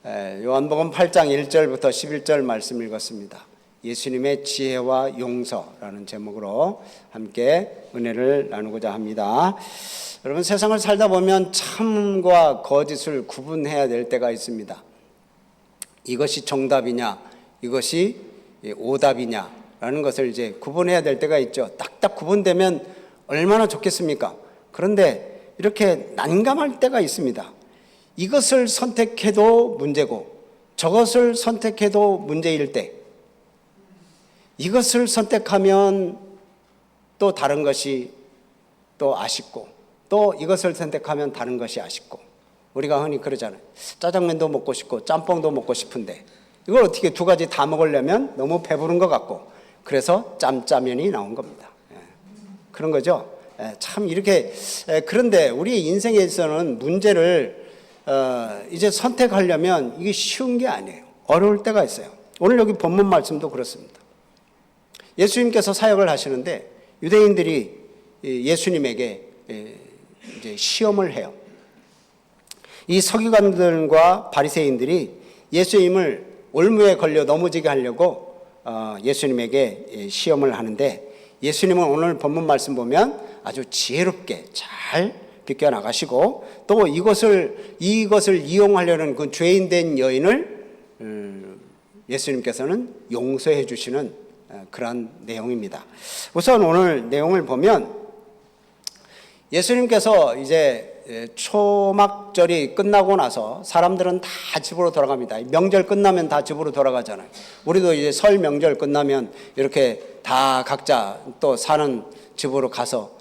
요한복음 8장 1절부터 11절 말씀 읽었습니다. 예수님의 지혜와 용서라는 제목으로 함께 은혜를 나누고자 합니다. 여러분, 세상을 살다 보면 참과 거짓을 구분해야 될 때가 있습니다. 이것이 정답이냐, 이것이 오답이냐라는 것을 이제 구분해야 될 때가 있죠. 딱딱 구분되면 얼마나 좋겠습니까? 그런데 이렇게 난감할 때가 있습니다. 이것을 선택해도 문제고 저것을 선택해도 문제일 때, 이것을 선택하면 또 다른 것이 또 아쉽고, 또 이것을 선택하면 다른 것이 아쉽고, 우리가 흔히 그러잖아요. 짜장면도 먹고 싶고 짬뽕도 먹고 싶은데 이걸 어떻게 두 가지 다 먹으려면 너무 배부른 것 같고, 그래서 짬짜면이 나온 겁니다. 그런 거죠. 참 이렇게. 그런데 우리 인생에서는 문제를 이제 선택하려면 이게 쉬운 게 아니에요. 어려울 때가 있어요. 오늘 여기 본문 말씀도 그렇습니다. 예수님께서 사역을 하시는데 유대인들이 예수님에게 이제 시험을 해요. 이 서기관들과 바리새인들이 예수님을 올무에 걸려 넘어지게 하려고 예수님에게 시험을 하는데, 예수님은 오늘 본문 말씀 보면 아주 지혜롭게 잘 비껴나가시고, 또 이것을 이용하려는 그 죄인된 여인을 예수님께서는 용서해 주시는 그런 내용입니다. 우선 오늘 내용을 보면 예수님께서 이제 초막절이 끝나고 나서 사람들은 다 집으로 돌아갑니다. 명절 끝나면 다 집으로 돌아가잖아요. 우리도 이제 설 명절 끝나면 이렇게 다 각자 또 사는 집으로 가서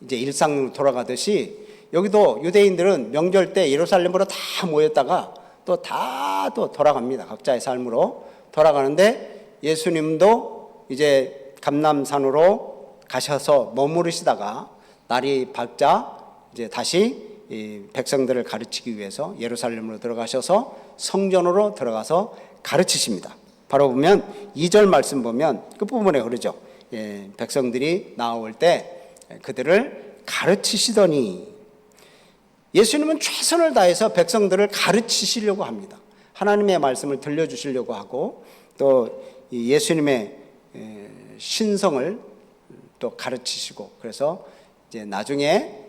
이제 일상으로 돌아가듯이, 여기도 유대인들은 명절 때 예루살렘으로 다 모였다가 또 다 돌아갑니다. 각자의 삶으로 돌아가는데, 예수님도 이제 감람산으로 가셔서 머무르시다가 날이 밝자 이제 다시 이 백성들을 가르치기 위해서 예루살렘으로 들어가셔서 성전으로 들어가서 가르치십니다. 바로 보면 2절 말씀 보면 끝부분에 그러죠. 백성들이 나올 때 그들을 가르치시더니, 예수님은 최선을 다해서 백성들을 가르치시려고 합니다. 하나님의 말씀을 들려주시려고 하고, 또 예수님의 신성을 또 가르치시고, 그래서 이제 나중에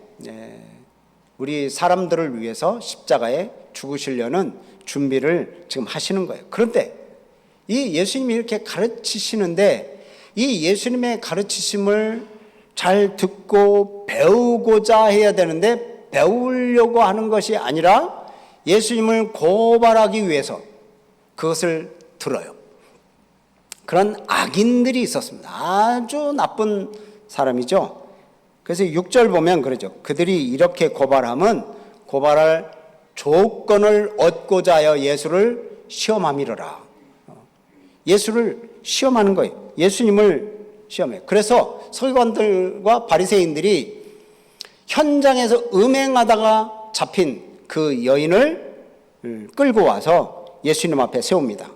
우리 사람들을 위해서 십자가에 죽으시려는 준비를 지금 하시는 거예요. 그런데 이 예수님이 이렇게 가르치시는데, 이 예수님의 가르치심을 잘 듣고 배우고자 해야 되는데, 배우려고 하는 것이 아니라 예수님을 고발하기 위해서 그것을 들어요. 그런 악인들이 있었습니다. 아주 나쁜 사람이죠. 그래서 6절 보면 그러죠. 그들이 이렇게 고발할 조건을 얻고자 하여 예수를 시험함이로라. 예수를 시험하는 거예요. 예수님을 시험해요. 그래서 서기관들과 바리새인들이 현장에서 음행하다가 잡힌 그 여인을 끌고 와서 예수님 앞에 세웁니다.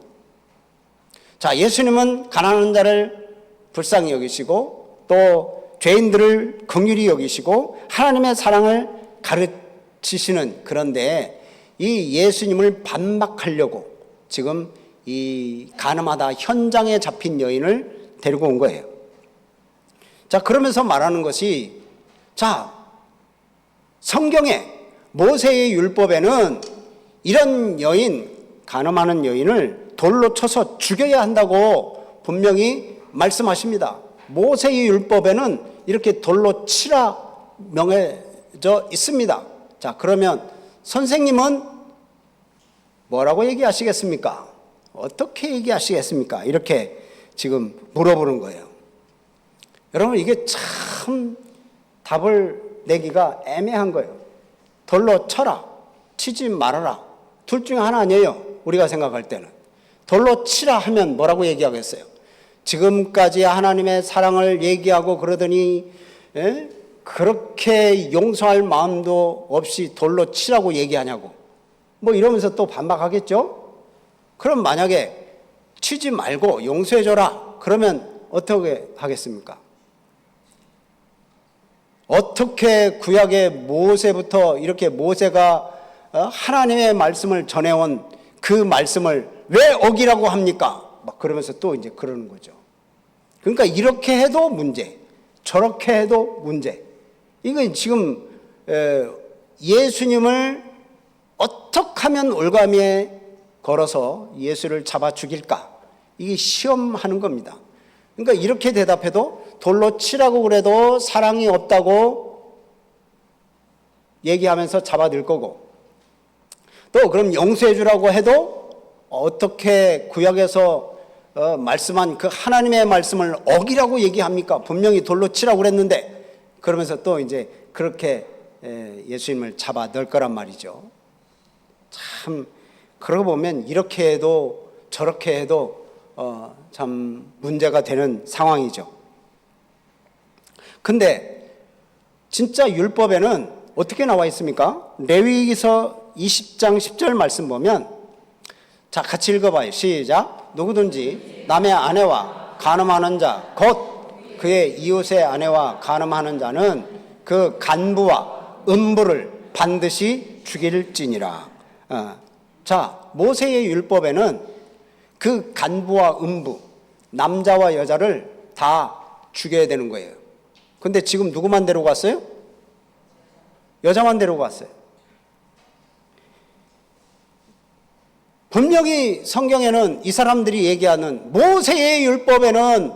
자, 예수님은 가난한 자를 불쌍히 여기시고, 또 죄인들을 긍휼히 여기시고 하나님의 사랑을 가르치시는, 그런데 이 예수님을 반박하려고 지금 이 가늠하다 현장에 잡힌 여인을 데리고 온 거예요. 자, 그러면서 말하는 것이, 자, 성경에 모세의 율법에는 이런 여인, 간음하는 여인을 돌로 쳐서 죽여야 한다고 분명히 말씀하십니다. 모세의 율법에는 이렇게 돌로 치라 명해져 있습니다. 자, 그러면 선생님은 뭐라고 얘기하시겠습니까? 어떻게 얘기하시겠습니까? 이렇게 지금 물어보는 거예요. 여러분, 이게 참 답을 내기가 애매한 거예요. 돌로 쳐라, 치지 말아라, 둘 중에 하나 아니에요. 우리가 생각할 때는. 돌로 치라 하면 뭐라고 얘기하겠어요? 지금까지 하나님의 사랑을 얘기하고 그러더니 그렇게 용서할 마음도 없이 돌로 치라고 얘기하냐고, 뭐 이러면서 또 반박하겠죠? 그럼 만약에 치지 말고 용서해줘라 그러면 어떻게 하겠습니까? 어떻게 구약의 모세부터 이렇게 모세가 하나님의 말씀을 전해온 그 말씀을 왜 어기라고 합니까? 막 그러면서 또 이제 그러는 거죠. 그러니까 이렇게 해도 문제, 저렇게 해도 문제. 이거 지금 예수님을 어떻게 하면 올가미에 걸어서 예수를 잡아 죽일까? 이게 시험하는 겁니다. 그러니까 이렇게 대답해도 돌로 치라고 그래도 사랑이 없다고 얘기하면서 잡아들 거고, 또 그럼 용서해 주라고 해도 어떻게 구약에서 말씀한 그 하나님의 말씀을 어기라고 얘기합니까? 분명히 돌로 치라고 그랬는데, 그러면서 또 이제 그렇게 예수님을 잡아 넣을 거란 말이죠. 참 그러고 보면 이렇게 해도 저렇게 해도 참 문제가 되는 상황이죠. 근데 진짜 율법에는 어떻게 나와 있습니까? 레위기서 20장 10절 말씀 보면, 자 같이 읽어봐요. 시작. 누구든지 남의 아내와 간음하는 자, 곧 그의 이웃의 아내와 간음하는 자는 그 간부와 음부를 반드시 죽일지니라. 자, 모세의 율법에는 그 간부와 음부, 남자와 여자를 다 죽여야 되는 거예요. 근데 지금 누구만 데리고 갔어요? 여자만 데리고 갔어요. 분명히 성경에는 이 사람들이 얘기하는 모세의 율법에는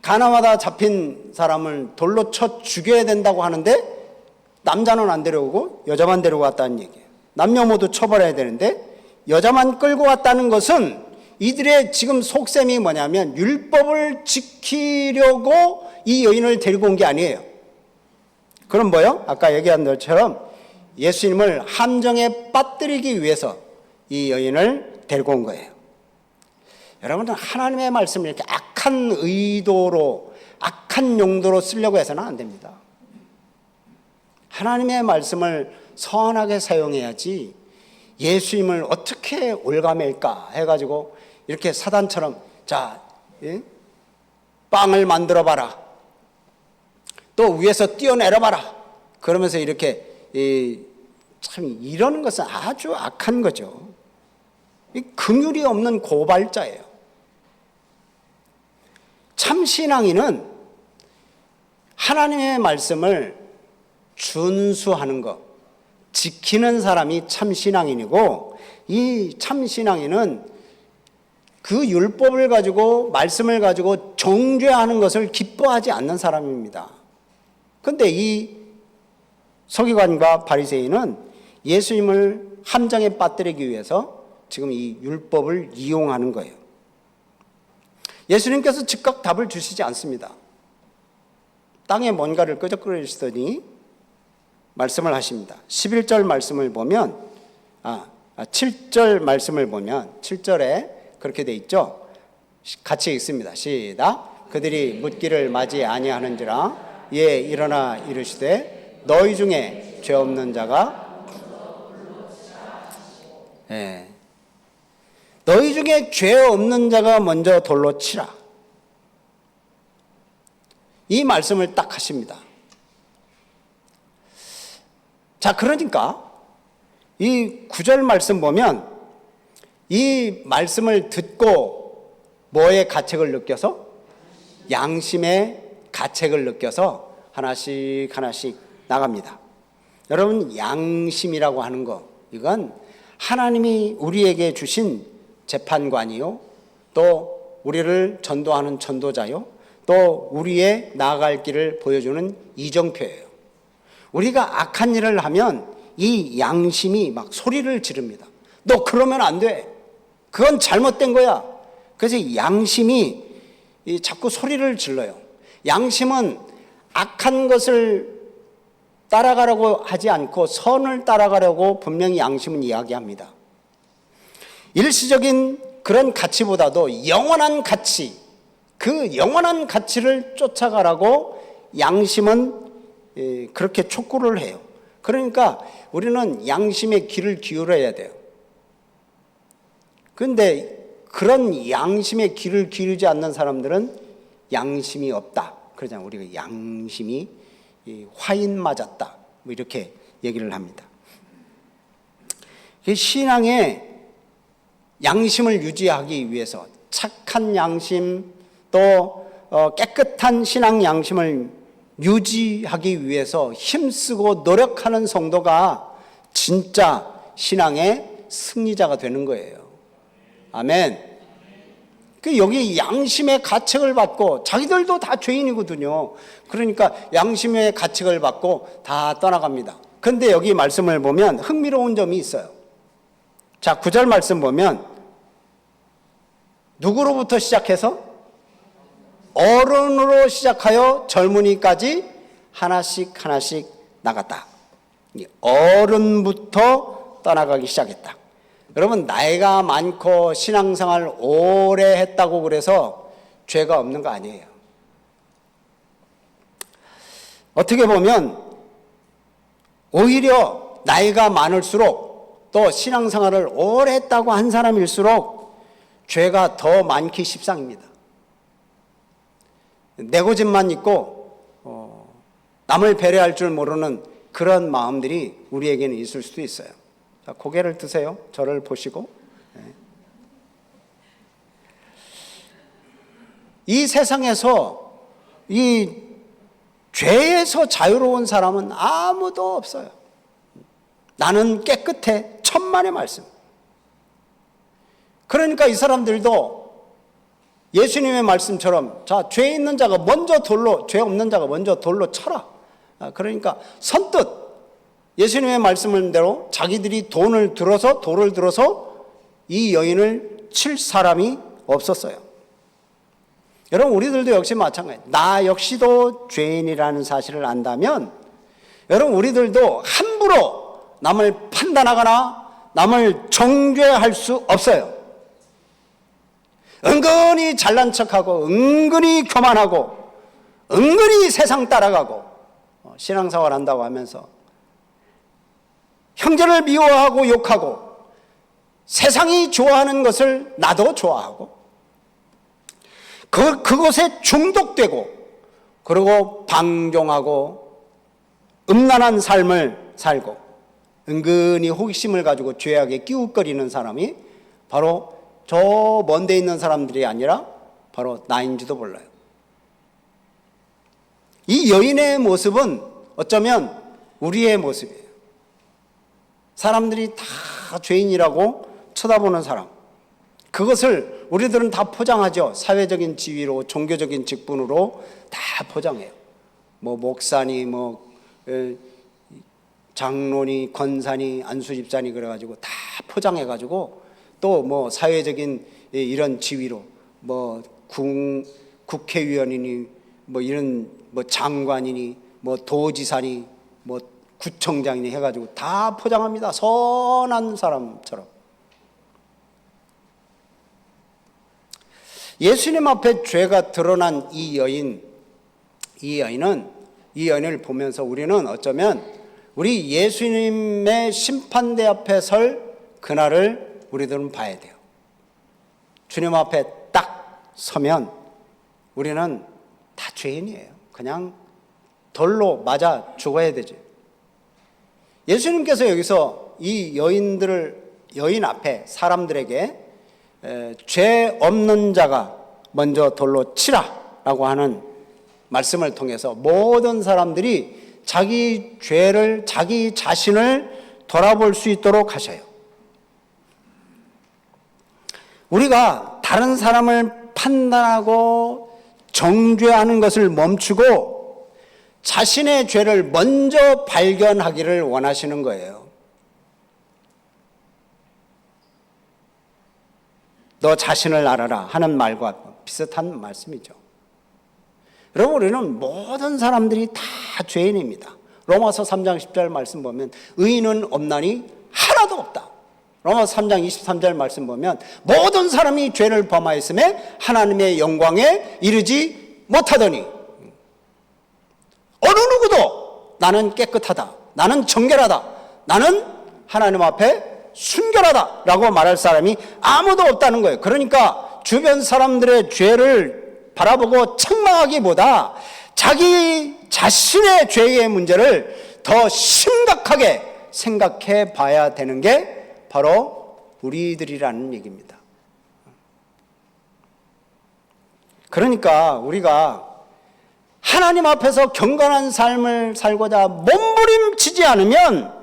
가나마다 잡힌 사람을 돌로 쳐 죽여야 된다고 하는데 남자는 안 데려오고 여자만 데리고 갔다는 얘기예요. 남녀 모두 처벌해야 되는데 여자만 끌고 갔다는 것은 이들의 지금 속셈이 뭐냐면 율법을 지키려고 이 여인을 데리고 온 게 아니에요. 그럼 뭐요? 아까 얘기한 것처럼 예수님을 함정에 빠뜨리기 위해서 이 여인을 데리고 온 거예요. 여러분은 하나님의 말씀을 이렇게 악한 의도로, 악한 용도로 쓰려고 해서는 안 됩니다. 하나님의 말씀을 선하게 사용해야지 예수님을 어떻게 올가맬까 해가지고 이렇게 사단처럼 자, 빵을 만들어 봐라, 또 위에서 뛰어내려 봐라, 그러면서 이렇게 참 이러는 것은 아주 악한 거죠. 이 긍휼이 없는 고발자예요. 참 신앙인은 하나님의 말씀을 준수하는 것, 지키는 사람이 참 신앙인이고, 이 참 신앙인은 그 율법을 가지고 말씀을 가지고 정죄하는 것을 기뻐하지 않는 사람입니다. 그런데 이 서기관과 바리새인은 예수님을 함정에 빠뜨리기 위해서 지금 이 율법을 이용하는 거예요. 예수님께서 즉각 답을 주시지 않습니다. 땅에 뭔가를 끄적거리시더니 말씀을 하십니다. 11절 말씀을 보면 7절 말씀을 보면 7절에 그렇게 돼 있죠. 같이 읽습니다. 시작. 그들이 묻기를 맞이 아니하는지라 예 일어나 이르시되 너희 중에 죄 없는 자가 너희 중에 죄 없는 자가 먼저 돌로 치라. 이 말씀을 딱 하십니다. 자, 그러니까 이 9절 말씀 보면 이 말씀을 듣고 뭐의 가책을 느껴서? 양심의 가책을 느껴서 하나씩 하나씩 나갑니다. 여러분, 양심이라고 하는 거, 이건 하나님이 우리에게 주신 재판관이요, 또 우리를 전도하는 전도자요, 또 우리의 나아갈 길을 보여주는 이정표예요. 우리가 악한 일을 하면 이 양심이 막 소리를 지릅니다. 너 그러면 안 돼. 그건 잘못된 거야. 그래서 양심이 자꾸 소리를 질러요. 양심은 악한 것을 따라가려고 하지 않고 선을 따라가려고 분명히 양심은 이야기합니다. 일시적인 그런 가치보다도 영원한 가치, 그 영원한 가치를 쫓아가라고 양심은 그렇게 촉구를 해요. 그러니까 우리는 양심의 귀를 기울여야 돼요. 그런데 그런 양심의 귀를 기울이지 않는 사람들은 양심이 없다 그러잖아요. 우리가 양심이 화인 맞았다, 뭐 이렇게 얘기를 합니다. 신앙의 양심을 유지하기 위해서 착한 양심 또 깨끗한 신앙 양심을 유지하기 위해서 힘쓰고 노력하는 성도가 진짜 신앙의 승리자가 되는 거예요. 아멘. 여기 양심의 가책을 받고, 자기들도 다 죄인이거든요. 그러니까 양심의 가책을 받고 다 떠나갑니다. 그런데 여기 말씀을 보면 흥미로운 점이 있어요. 자, 9절 말씀 보면 누구로부터 시작해서 어른으로 시작하여 젊은이까지 하나씩 나갔다. 어른부터 떠나가기 시작했다. 여러분, 나이가 많고 신앙생활 오래 했다고 그래서 죄가 없는 거 아니에요. 어떻게 보면 오히려 나이가 많을수록 또 신앙생활을 오래 했다고 한 사람일수록 죄가 더 많기 십상입니다. 내 고집만 있고 남을 배려할 줄 모르는 그런 마음들이 우리에게는 있을 수도 있어요. 자, 고개를 드세요. 저를 보시고. 이 세상에서 이 죄에서 자유로운 사람은 아무도 없어요. 나는 깨끗해. 천만의 말씀. 그러니까 이 사람들도 예수님의 말씀처럼, 자, 죄 있는 자가 먼저 돌로, 죄 없는 자가 먼저 돌로 쳐라. 그러니까 선뜻 예수님의 말씀대로 자기들이 돌을 들어서 이 여인을 칠 사람이 없었어요. 여러분, 우리들도 역시 마찬가지예요. 나 역시도 죄인이라는 사실을 안다면 여러분, 우리들도 함부로 남을 판단하거나 남을 정죄할 수 없어요. 은근히 잘난 척하고 은근히 교만하고 은근히 세상 따라가고 신앙생활 한다고 하면서 형제를 미워하고 욕하고 세상이 좋아하는 것을 나도 좋아하고 그것에 중독되고 그리고 방종하고 음란한 삶을 살고 은근히 호기심을 가지고 죄악에 끼웃거리는 사람이 바로 저 먼 데 있는 사람들이 아니라 바로 나인지도 몰라요. 이 여인의 모습은 어쩌면 우리의 모습이에요. 사람들이 다 죄인이라고 쳐다보는 사람. 그것을 우리들은 다 포장하죠. 사회적인 지위로, 종교적인 직분으로 다 포장해요. 뭐 목사니, 장로니, 권사니, 안수집사니 그래가지고 다 포장해가지고 또 뭐 사회적인 이런 지위로 국회의원이니 이런 장관이니 도지사니 구청장이니 해가지고 다 포장합니다. 선한 사람처럼. 예수님 앞에 죄가 드러난 이 여인을 보면서 우리는 어쩌면 우리 예수님의 심판대 앞에 설 그날을 우리들은 봐야 돼요. 주님 앞에 딱 서면 우리는 다 죄인이에요. 그냥 돌로 맞아 죽어야 되죠. 예수님께서 여기서 이 여인 앞에 사람들에게 죄 없는 자가 먼저 돌로 치라라고 하는 말씀을 통해서 모든 사람들이 자기 죄를, 자기 자신을 돌아볼 수 있도록 하셔요. 우리가 다른 사람을 판단하고 정죄하는 것을 멈추고 자신의 죄를 먼저 발견하기를 원하시는 거예요. 너 자신을 알아라 하는 말과 비슷한 말씀이죠. 여러분, 우리는 모든 사람들이 다 죄인입니다. 로마서 3장 10절 말씀 보면 의인은 없나니 하나도 없다. 로마서 3장 23절 말씀 보면 모든 사람이 죄를 범하였음에 하나님의 영광에 이르지 못하더니 어느 누구도 나는 깨끗하다, 나는 정결하다, 나는 하나님 앞에 순결하다 라고 말할 사람이 아무도 없다는 거예요. 그러니까 주변 사람들의 죄를 바라보고 책망하기보다 자기 자신의 죄의 문제를 더 심각하게 생각해 봐야 되는 게 바로 우리들이라는 얘기입니다. 그러니까 우리가 하나님 앞에서 경건한 삶을 살고자 몸부림치지 않으면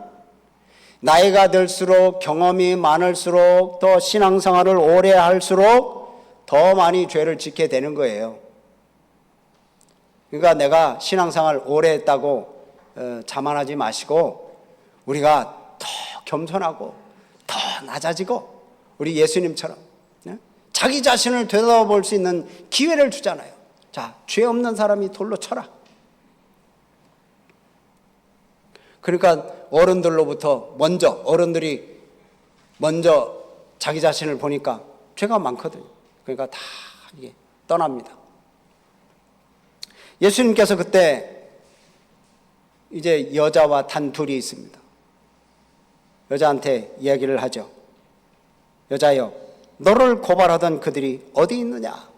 나이가 들수록 경험이 많을수록 또 신앙생활을 오래 할수록 더 많이 죄를 짓게 되는 거예요. 그러니까 내가 신앙생활 오래 했다고 자만하지 마시고 우리가 더 겸손하고 더 낮아지고 우리 예수님처럼 자기 자신을 되돌아볼 수 있는 기회를 주잖아요. 자, 죄 없는 사람이 돌로 쳐라. 그러니까 어른들로부터 어른들이 먼저 자기 자신을 보니까 죄가 많거든요. 그러니까 다 이게 떠납니다. 예수님께서 그때 이제 여자와 단둘이 있습니다. 여자한테 이야기를 하죠. 여자여, 너를 고발하던 그들이 어디 있느냐?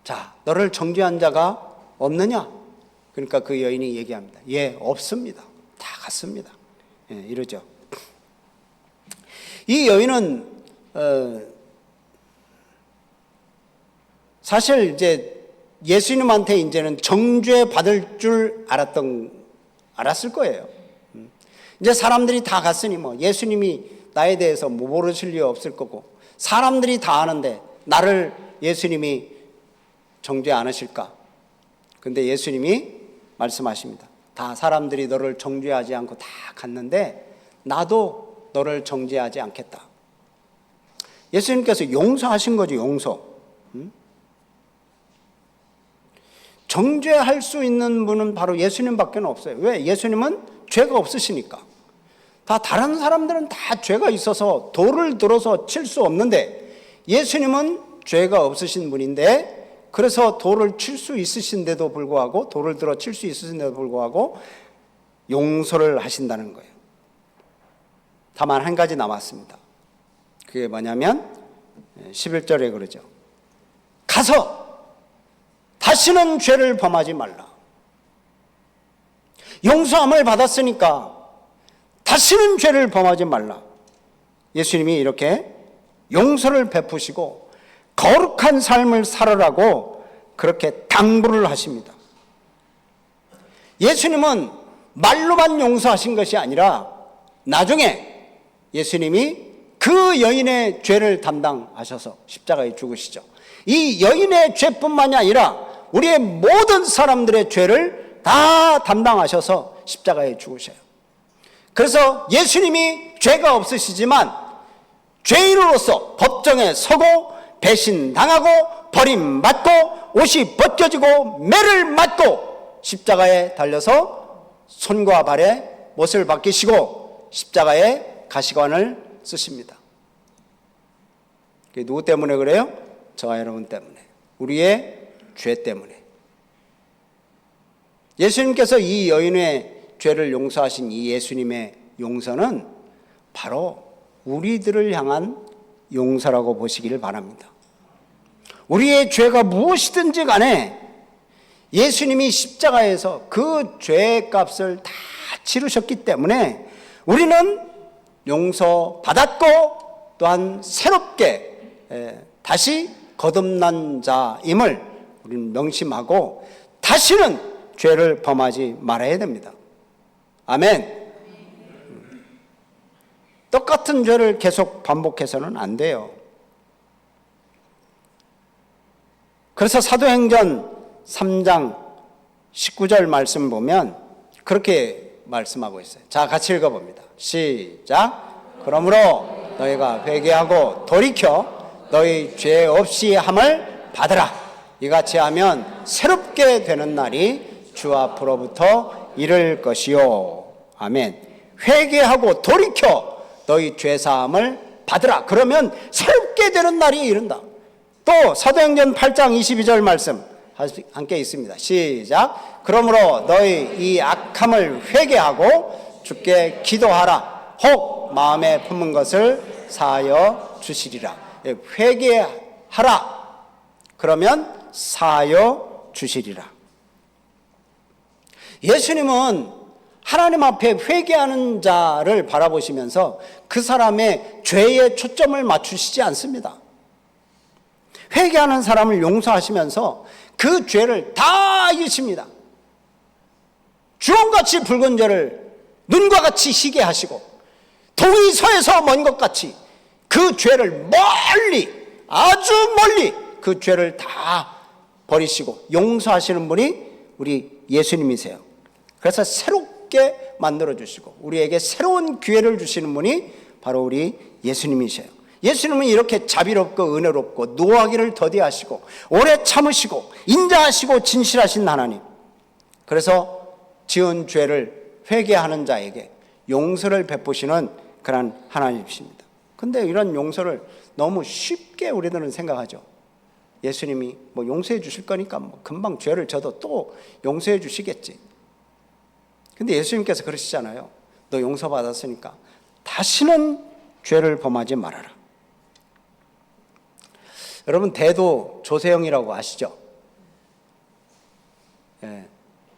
자, 너를 정죄한 자가 없느냐? 그러니까 그 여인이 얘기합니다. 예, 없습니다. 다 갔습니다. 예, 이러죠. 이 여인은 사실 이제 예수님한테 이제는 정죄 받을 줄 알았을 거예요. 이제 사람들이 다 갔으니 뭐 예수님이 나에 대해서 뭐 모르실 리 없을 거고 사람들이 다 아는데 나를 예수님이 정죄 안 하실까? 근데 예수님이 말씀하십니다. 다 사람들이 너를 정죄하지 않고 다 갔는데 나도 너를 정죄하지 않겠다. 예수님께서 용서하신 거죠. 용서. 정죄할 수 있는 분은 바로 예수님밖에 없어요. 왜? 예수님은 죄가 없으시니까. 다 다른 사람들은 다 죄가 있어서 돌을 들어서 칠 수 없는데 예수님은 죄가 없으신 분인데 그래서 돌을 칠 수 있으신데도 불구하고 돌을 들어 칠 수 있으신데도 불구하고 용서를 하신다는 거예요. 다만 한 가지 남았습니다. 그게 뭐냐면 11절에 그러죠. 가서 다시는 죄를 범하지 말라. 용서함을 받았으니까 다시는 죄를 범하지 말라. 예수님이 이렇게 용서를 베푸시고 거룩한 삶을 살아라고 그렇게 당부를 하십니다. 예수님은 말로만 용서하신 것이 아니라 나중에 예수님이 그 여인의 죄를 담당하셔서 십자가에 죽으시죠. 이 여인의 죄뿐만이 아니라 우리의 모든 사람들의 죄를 다 담당하셔서 십자가에 죽으셔요. 그래서 예수님이 죄가 없으시지만 죄인으로서 법정에 서고 배신당하고 버림받고 옷이 벗겨지고 매를 맞고 십자가에 달려서 손과 발에 못을 박히시고 십자가에 가시관을 쓰십니다. 그게 누구 때문에 그래요? 저와 여러분 때문에, 우리의 죄 때문에. 예수님께서 이 여인의 죄를 용서하신 이 예수님의 용서는 바로 우리들을 향한 용서라고 보시기를 바랍니다. 우리의 죄가 무엇이든지 간에 예수님이 십자가에서 그 죄의 값을 다 치르셨기 때문에 우리는 용서받았고 또한 새롭게 다시 거듭난 자임을 우리는 명심하고 다시는 죄를 범하지 말아야 됩니다. 아멘. 똑같은 죄를 계속 반복해서는 안 돼요. 그래서 사도행전 3장 19절 말씀 보면 그렇게 말씀하고 있어요. 자, 같이 읽어봅니다. 시작. 그러므로 너희가 회개하고 돌이켜 너희 죄 없이 함을 받으라. 이같이 하면 새롭게 되는 날이 주 앞으로부터 이를 것이요. 아멘. 회개하고 돌이켜 너희 죄사함을 받으라. 그러면 새롭게 되는 날이 이른다. 또 사도행전 8장 22절 말씀 함께 있습니다. 시작. 그러므로 너희 이 악함을 회개하고 주께 기도하라. 혹 마음에 품은 것을 사하여 주시리라. 회개하라. 그러면 사하여 주시리라. 예수님은 하나님 앞에 회개하는 자를 바라보시면서 그 사람의 죄에 초점을 맞추시지 않습니다. 회개하는 사람을 용서하시면서 그 죄를 다 잊으십니다. 주홍같이 붉은 죄를 눈과 같이 희게 하시고 동이 서에서 먼 것 같이 그 죄를 멀리, 아주 멀리 그 죄를 다 버리시고 용서하시는 분이 우리 예수님이세요. 그래서 새롭게 만들어주시고 우리에게 새로운 기회를 주시는 분이 바로 우리 예수님이세요. 예수님은 이렇게 자비롭고 은혜롭고 노하기를 더디하시고 오래 참으시고 인자하시고 진실하신 하나님, 그래서 지은 죄를 회개하는 자에게 용서를 베푸시는 그런 하나님이십니다. 근데 이런 용서를 너무 쉽게 우리들은 생각하죠. 예수님이 뭐 용서해 주실 거니까 뭐 금방 죄를 져도 또 용서해 주시겠지. 근데 예수님께서 그러시잖아요. 너 용서받았으니까 다시는 죄를 범하지 말아라. 여러분, 대도 조세형이라고 아시죠? 예,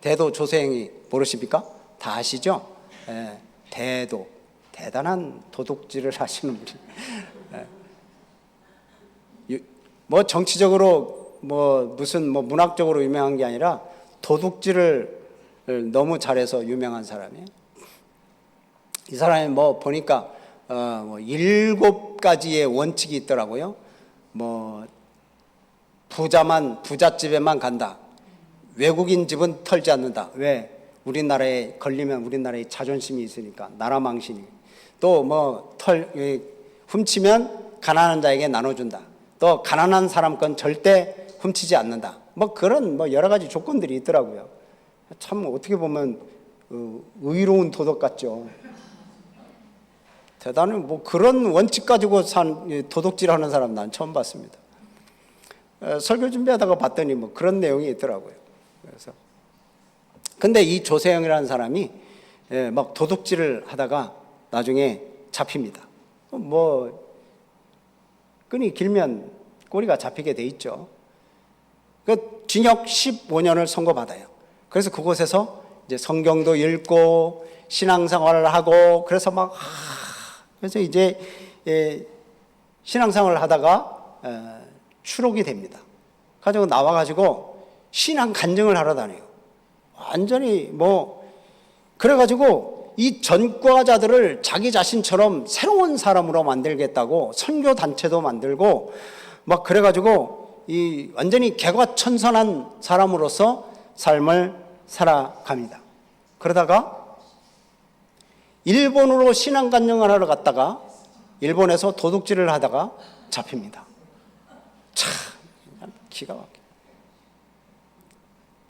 대도 조세형이 모르십니까? 다 아시죠? 예, 대도, 대단한 도둑질을 하시는 분이. 예, 뭐 정치적으로 뭐 무슨 뭐 문학적으로 유명한 게 아니라 도둑질을 너무 잘해서 유명한 사람이에요. 이 사람이 뭐 보니까 뭐 7가지의 원칙이 있더라고요. 뭐 부잣집에만 간다. 외국인 집은 털지 않는다. 왜? 우리나라에 걸리면 우리나라에 자존심이 있으니까, 나라 망신이. 또 뭐 훔치면 가난한 자에게 나눠준다. 또 가난한 사람 건 절대 훔치지 않는다. 뭐 그런 뭐 여러 가지 조건들이 있더라고요. 참 어떻게 보면 의로운 도덕 같죠. 대단히 뭐 그런 원칙 가지고 산 도둑질하는 사람 난 처음 봤습니다. 설교 준비하다가 봤더니 뭐 그런 내용이 있더라고요. 그래서 근데 이 조세형이라는 사람이 막 도둑질을 하다가 나중에 잡힙니다. 뭐 끈이 길면 꼬리가 잡히게 돼 있죠. 그 징역 15년을 선고받아요. 그래서 그곳에서 이제 성경도 읽고 신앙생활을 하고 그래서 막 그래서 이제 신앙생활을 하다가 추록이 됩니다. 가지고 나와가지고 신앙 간증을 하러 다녀요. 완전히 뭐 그래가지고 이 전과자들을 자기 자신처럼 새로운 사람으로 만들겠다고 선교 단체도 만들고 막 그래가지고 이 완전히 개과천선한 사람으로서 삶을 살아갑니다. 그러다가 일본으로 신앙 간증을 하러 갔다가 일본에서 도둑질을 하다가 잡힙니다. 참 기가 막혀.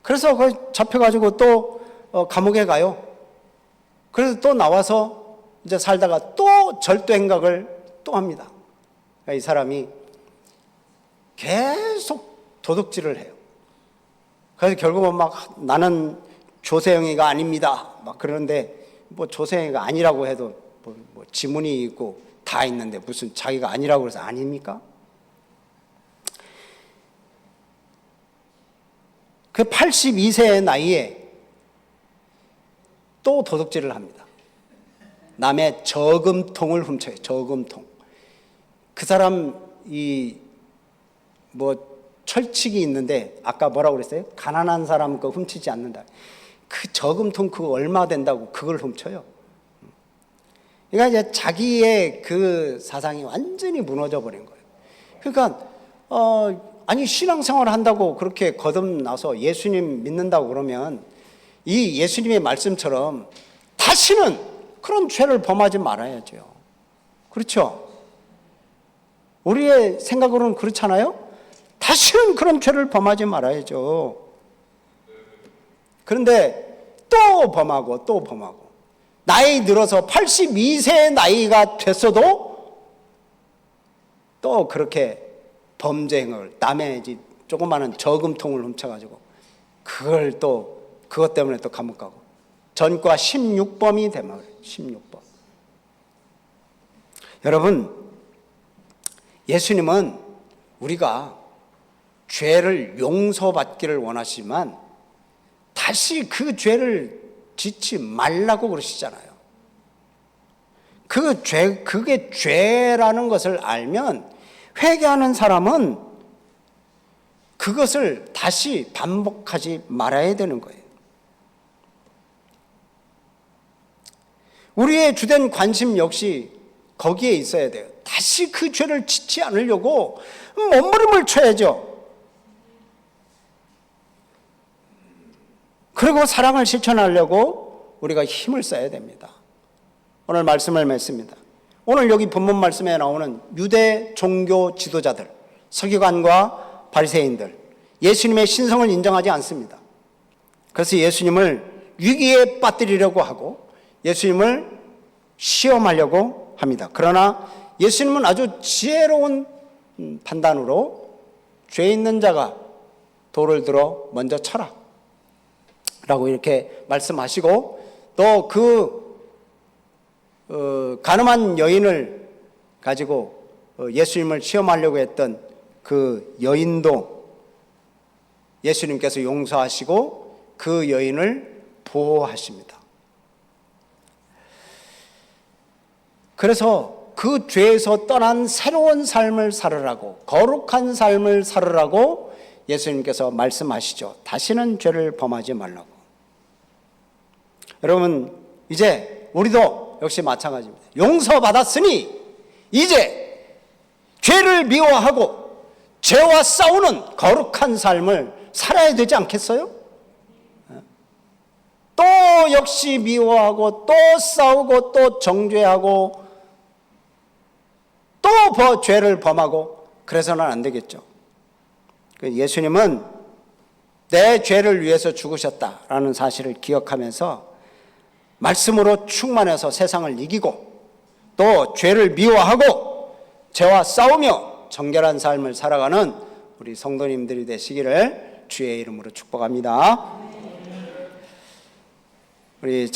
그래서 잡혀가지고 또 감옥에 가요. 그래서 또 나와서 이제 살다가 또 절도 행각을 또 합니다. 이 사람이 계속 도둑질을 해요. 그래서 결국은 막 나는 조세형이가 아닙니다. 막 그러는데 뭐 조세형이가 아니라고 해도 뭐 지문이 있고 다 있는데 무슨 자기가 아니라고 해서 아닙니까? 그 82세의 나이에 또 도둑질을 합니다. 남의 저금통을 훔쳐요. 저금통. 그 사람 뭐 철칙이 있는데 아까 뭐라고 그랬어요? 가난한 사람 거 훔치지 않는다. 그 저금통 그거 얼마 된다고 그걸 훔쳐요. 그러니까 이제 자기의 그 사상이 완전히 무너져 버린 거예요. 그러니까 아니 신앙생활을 한다고 그렇게 거듭나서 예수님 믿는다고 그러면 이 예수님의 말씀처럼 다시는 그런 죄를 범하지 말아야죠. 그렇죠? 우리의 생각으로는 그렇잖아요? 다시는 그런 죄를 범하지 말아야죠. 그런데 또 범하고 또 범하고 나이 들어서 82세의 나이가 됐어도 또 그렇게 범죄 행을 남의 집 조그마한 저금통을 훔쳐가지고 그걸 또 그것 때문에 또 감옥 가고 전과 16범이 되면 16범. 여러분, 예수님은 우리가 죄를 용서받기를 원하시지만 다시 그 죄를 짓지 말라고 그러시잖아요. 그게 죄라는 것을 알면 회개하는 사람은 그것을 다시 반복하지 말아야 되는 거예요. 우리의 주된 관심 역시 거기에 있어야 돼요. 다시 그 죄를 짓지 않으려고 몸부림을 쳐야죠. 그리고 사랑을 실천하려고 우리가 힘을 써야 됩니다. 오늘 말씀을 맺습니다. 오늘 여기 본문 말씀에 나오는 유대 종교 지도자들, 서기관과 바리새인들, 예수님의 신성을 인정하지 않습니다. 그래서 예수님을 위기에 빠뜨리려고 하고 예수님을 시험하려고 합니다. 그러나 예수님은 아주 지혜로운 판단으로 죄 있는 자가 돌을 들어 먼저 쳐라 라고 이렇게 말씀하시고, 또 가늠한 여인을 가지고 예수님을 시험하려고 했던 그 여인도 예수님께서 용서하시고 그 여인을 보호하십니다. 그래서 그 죄에서 떠난 새로운 삶을 살으라고, 거룩한 삶을 살으라고 예수님께서 말씀하시죠. 다시는 죄를 범하지 말라고. 여러분, 이제 우리도 역시 마찬가지입니다. 용서받았으니 이제 죄를 미워하고 죄와 싸우는 거룩한 삶을 살아야 되지 않겠어요? 또 역시 미워하고 또 싸우고 또 정죄하고 또 죄를 범하고 그래서는 안 되겠죠. 예수님은 내 죄를 위해서 죽으셨다라는 사실을 기억하면서 말씀으로 충만해서 세상을 이기고 또 죄를 미워하고 죄와 싸우며 정결한 삶을 살아가는 우리 성도님들이 되시기를 주의 이름으로 축복합니다. 우리